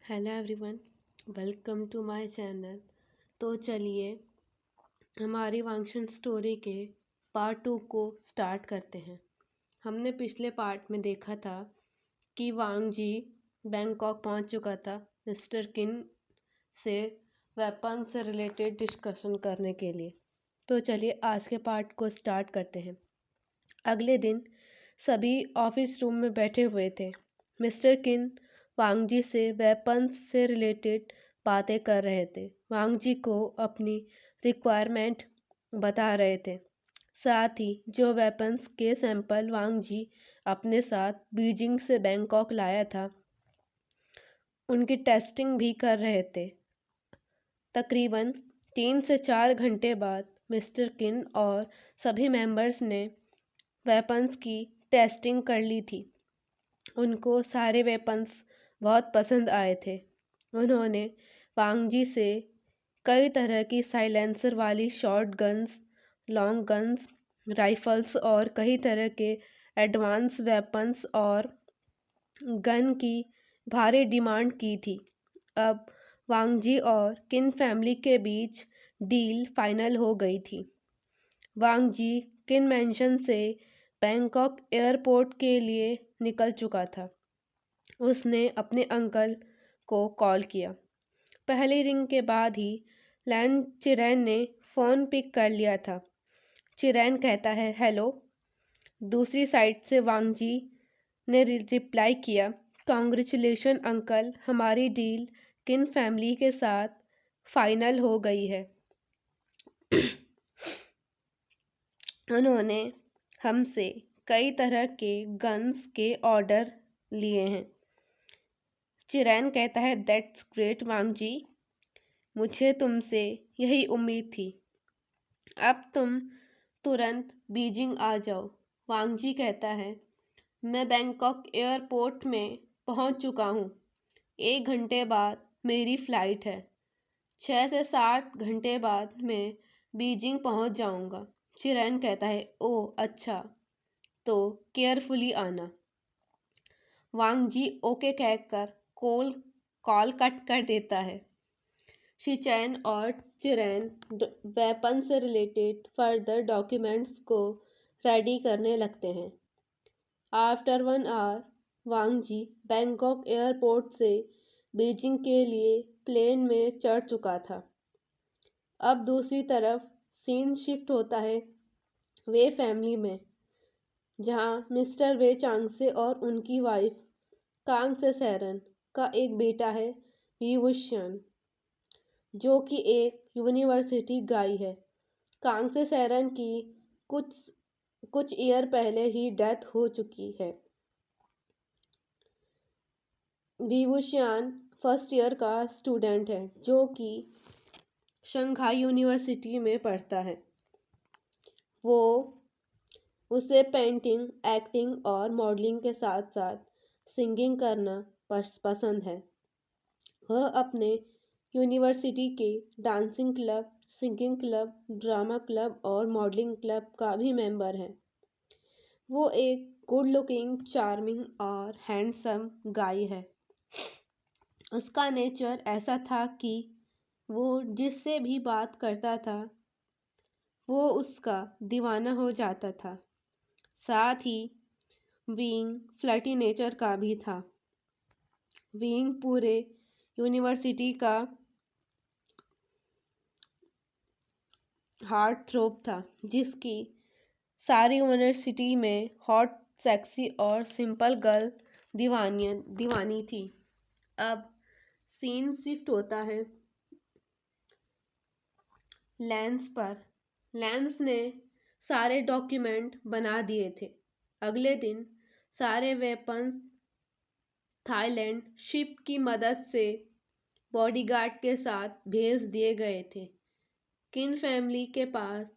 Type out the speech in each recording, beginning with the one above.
Hello everyone, welcome to my channel. तो चलिए हमारी वांगशन स्टोरी के पार्ट 2 को स्टार्ट करते हैं। हमने पिछले पार्ट में देखा था कि वांग जी बैंकॉक पहुंच चुका था मिस्टर किन से वेपन से रिलेटेड डिस्कशन करने के लिए। तो चलिए आज के पार्ट को स्टार्ट करते हैं। अगले दिन सभी ऑफिस रूम में बैठे हुए थे। मिस्टर किन वांग जी से वेपन्स से रिलेटेड बातें कर रहे थे। वांग जी को अपनी रिक्वायरमेंट बता रहे थे। साथ ही जो वेपन्स के सैंपल वांग जी अपने साथ बीजिंग से बैंकॉक लाया था उनकी टेस्टिंग भी कर रहे थे। तकरीबन 3 से 4 घंटे बाद मिस्टर किन और सभी मेंबर्स ने वेपन्स की टेस्टिंग कर ली थी। उनको सारे वेपन्स बहुत पसंद आए थे। उन्होंने वांग जी से कई तरह की साइलेंसर वाली short guns, long guns, rifles और कई तरह के एडवांस वेपन्स और गन की भारी डिमांड की थी। अब वांग जी और किन फैमिली के बीच डील फाइनल हो गई थी। वांग जी किन मैंशन से बैंकॉक एयरपोर्ट के लिए निकल चुका था। उसने अपने अंकल को कॉल किया। पहली रिंग के बाद ही लैन चिरैन ने फ़ोन पिक कर लिया था। चिरैन कहता है हेलो। दूसरी साइड से वांग जी ने रिप्लाई किया, कॉन्ग्रेचुलेशन अंकल, हमारी डील किन फैमिली के साथ फाइनल हो गई है। उन्होंने हमसे कई तरह के गन्स के ऑर्डर लिए हैं। चिरैन कहता है दैट्स ग्रेट वांग जी, मुझे तुमसे यही उम्मीद थी। अब तुम तुरंत बीजिंग आ जाओ। वांग जी कहता है मैं बैंकॉक एयरपोर्ट में पहुंच चुका हूं। 1 घंटे बाद मेरी फ़्लाइट है। 6 से 7 घंटे बाद मैं बीजिंग पहुंच जाऊंगा। चिरैन कहता है ओह अच्छा, तो केयरफुली आना। वांग जी ओके कहकर कॉल कट कर देता है। शिचैन और चिरैन वेपन से रिलेटेड फर्दर डॉक्यूमेंट्स को रेडी करने लगते हैं। After 1 hour Wang ji Bangkok airport से बीजिंग के लिए प्लेन में चढ़ चुका था। अब दूसरी तरफ सीन शिफ्ट होता है वे फैमिली में, जहां मिस्टर वे चांगसे और उनकी वाइफ कांगसे सैरन का एक बेटा है वीवुशियन, जो कि एक यूनिवर्सिटी गाई है। कांगसे सैरन की कुछ कुछ ईयर पहले ही डेथ हो चुकी है। वीवुशियन फर्स्ट ईयर का स्टूडेंट है जो कि शंघाई यूनिवर्सिटी में पढ़ता है। वो उसे पेंटिंग, एक्टिंग और मॉडलिंग के साथ साथ सिंगिंग करना पसंद है। वह अपने यूनिवर्सिटी के dancing club, singing club, drama club और मॉडलिंग क्लब का भी मेंबर है। वो एक गुड लुकिंग, चार्मिंग और हैंडसम गाय है। उसका नेचर ऐसा था कि वो जिससे भी बात करता था वो उसका दीवाना हो जाता था। साथ ही विंग फ्लर्टी नेचर का भी था। विंग पूरे यूनिवर्सिटी का हार्ट थ्रोब था, जिसकी सारी यूनिवर्सिटी में हॉट, सेक्सी और सिंपल गर्ल दीवानी थी। अब सीन शिफ्ट होता है लैंस पर। लैंस ने सारे डॉक्यूमेंट बना दिए थे। अगले दिन सारे वेपन्स थाईलैंड शिप की मदद से बॉडीगार्ड के साथ भेज दिए गए थे। किन फैमिली के पास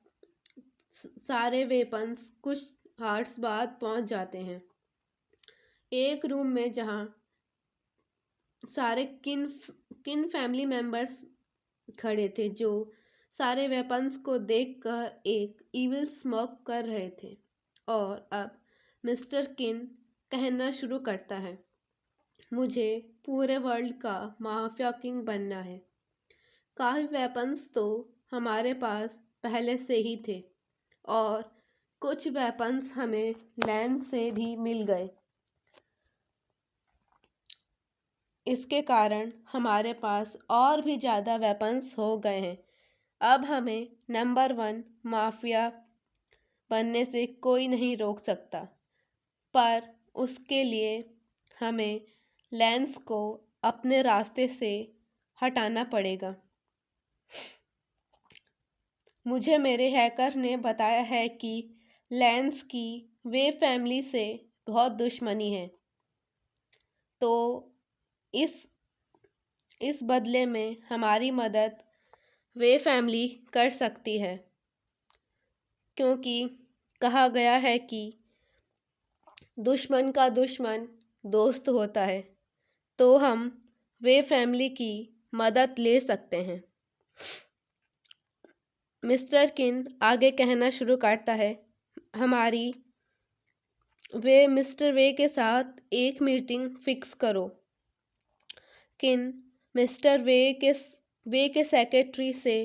सारे वेपन्स कुछ हार्स बाद पहुंच जाते हैं। एक रूम में जहां सारे किन फैमिली मेंबर्स खड़े थे, जो सारे वेपन्स को देखकर एक इविल स्मोक कर रहे थे। और अब मिस्टर किन कहना शुरू करता है, मुझे पूरे वर्ल्ड का माफिया किंग बनना है। काफ़ी वेपन्स तो हमारे पास पहले से ही थे और कुछ वेपन्स हमें लैंड से भी मिल गए। इसके कारण हमारे पास और भी ज़्यादा वेपन्स हो गए हैं। अब हमें नंबर 1 माफिया बनने से कोई नहीं रोक सकता, पर उसके लिए हमें लेंस को अपने रास्ते से हटाना पड़ेगा। मुझे मेरे हैकर ने बताया है कि लेंस की वे फैमिली से बहुत दुश्मनी है, तो इस बदले में हमारी मदद वे फैमिली कर सकती है, क्योंकि कहा गया है कि दुश्मन का दुश्मन दोस्त होता है, तो हम वे फैमिली की मदद ले सकते हैं। मिस्टर किन आगे कहना शुरू करता है, मिस्टर वे के साथ एक मीटिंग फिक्स करो। किन मिस्टर वे के सेक्रेटरी से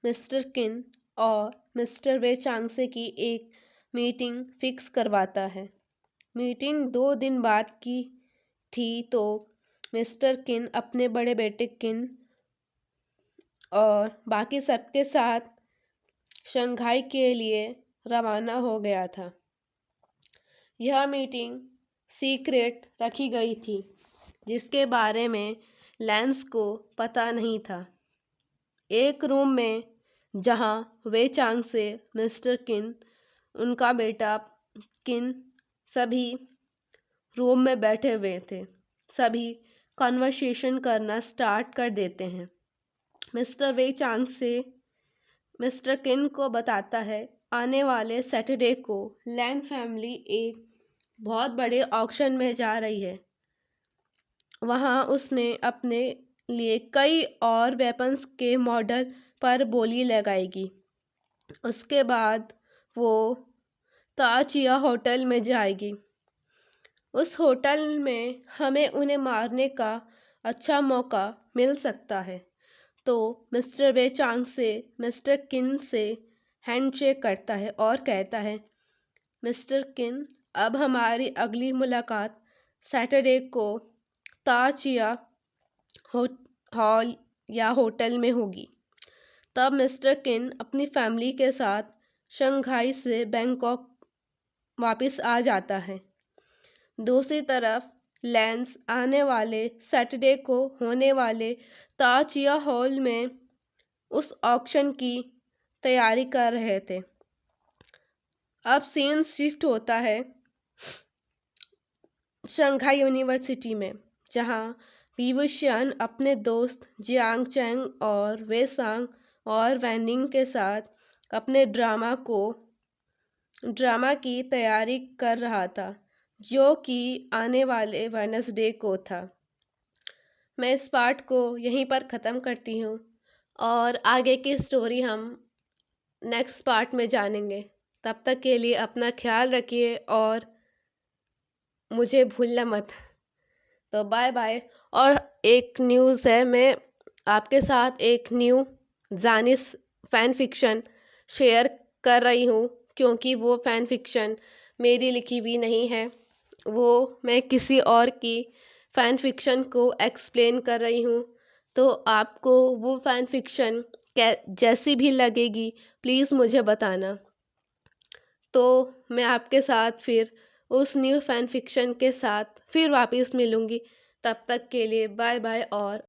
मिस्टर किन और मिस्टर वे चांगसे की एक मीटिंग फिक्स करवाता है। मीटिंग 2 दिन बाद की थी, तो मिस्टर किन अपने बड़े बेटे किन और बाकी सबके साथ शंघाई के लिए रवाना हो गया था। यह मीटिंग सीक्रेट रखी गई थी, जिसके बारे में लेंस को पता नहीं था। एक रूम में जहां वे चांग से मिस्टर किन, उनका बेटा किन सभी रूम में बैठे हुए थे। सभी कन्वर्सेशन करना स्टार्ट कर देते हैं। मिस्टर वे चांग से मिस्टर किन को बताता है, आने वाले सैटरडे को लैन फैमिली एक बहुत बड़े ऑक्शन में जा रही है। वहाँ उसने अपने लिए कई और वेपन्स के मॉडल पर बोली लगाएगी। उसके बाद वो ताचिया होटल में जाएगी। उस होटल में हमें उन्हें मारने का अच्छा मौका मिल सकता है। तो मिस्टर वे चांग से मिस्टर किन से हैंडशेक करता है और कहता है, मिस्टर किन, अब हमारी अगली मुलाकात सैटरडे को ताचिया हॉल या होटल में होगी। तब मिस्टर किन अपनी फैमिली के साथ शंघाई से बैंकॉक वापस आ जाता है। दूसरी तरफ लेंस आने वाले सैटरडे को होने वाले ताचिया हॉल में उस ऑक्शन की तैयारी कर रहे थे। अब सीन शिफ्ट होता है शंघाई यूनिवर्सिटी में, जहां विवुशियन अपने दोस्त जियांग चैंग और वेसांग और वैनिंग के साथ अपने ड्रामा की तैयारी कर रहा था, जो कि आने वाले वेडनेसडे को था। मैं इस पार्ट को यहीं पर ख़त्म करती हूँ और आगे की स्टोरी हम नेक्स्ट पार्ट में जानेंगे। तब तक के लिए अपना ख्याल रखिए और मुझे भूलना मत। तो बाय बाय। और एक न्यूज़ है, मैं आपके साथ एक न्यू जानिस फ़ैन फिक्शन शेयर कर रही हूँ, क्योंकि वो फ़ैन फिक्शन मेरी लिखी हुई नहीं है, वो मैं किसी और की फ़ैन फिक्शन को एक्सप्लेन कर रही हूँ। तो आपको वो फ़ैन फिक्शन जैसी भी लगेगी, प्लीज़ मुझे बताना। तो मैं आपके साथ फिर उस न्यू फ़ैन फिक्शन के साथ फिर वापस मिलूँगी। तब तक के लिए बाय बाय और